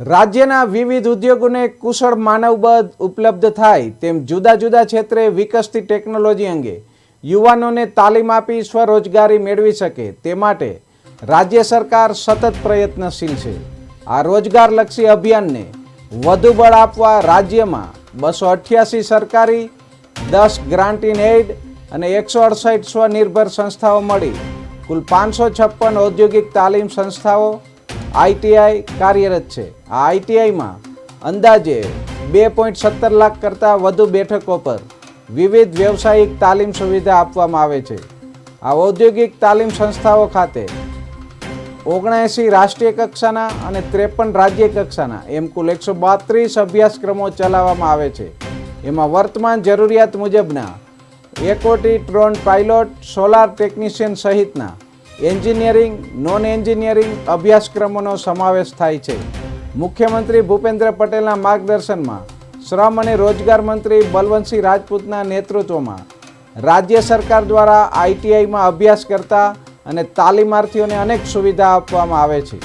રાજ્યના વિવિધ ઉદ્યોગોને કુશળ માનવબળ ઉપલબ્ધ થાય તેમ જુદા જુદા ક્ષેત્રે વિકસતી ટેકનોલોજી અંગે યુવાનોને તાલીમ આપી સ્વરોજગારી મેળવી શકે તે માટે રાજ્ય સરકાર સતત પ્રયત્નશીલ છે। આ રોજગારલક્ષી અભિયાનને વધુ બળ આપવા રાજ્યમાં 288 સરકારી, 10 ગ્રાન્ટ ઇન એઇડ અને 168 સ્વનિર્ભર સંસ્થાઓ મળી કુલ 556 ઔદ્યોગિક તાલીમ સંસ્થાઓ આઈટીઆઈ કાર્યરત છે। આ આઈટીઆઈમાં અંદાજે 2.17 લાખ કરતાં વધુ બેઠકો પર વિવિધ વ્યવસાયિક તાલીમ સુવિધા આપવામાં આવે છે। આ ઔદ્યોગિક તાલીમ સંસ્થાઓ ખાતે 79 રાષ્ટ્રીય કક્ષાના અને 53 રાજ્ય કક્ષાના એમ કુલ 132 અભ્યાસક્રમો ચલાવવામાં આવે છે। એમાં વર્તમાન જરૂરિયાત મુજબના એકોટી ડ્રોન પાયલોટ, સોલાર ટેકનિશિયન સહિતના એન્જિનિયરિંગ, નોન એન્જિનિયરિંગ અભ્યાસક્રમોનો સમાવેશ થાય છે। મુખ્યમંત્રી ભૂપેન્દ્ર પટેલના માર્ગદર્શનમાં શ્રમ અને રોજગાર મંત્રી બલવંતસિંહ રાજપૂતના નેતૃત્વમાં રાજ્ય સરકાર દ્વારા આઈટીઆઈમાં અભ્યાસ કરતા અને તાલીમાર્થીઓને અનેક સુવિધા આપવામાં આવે છે।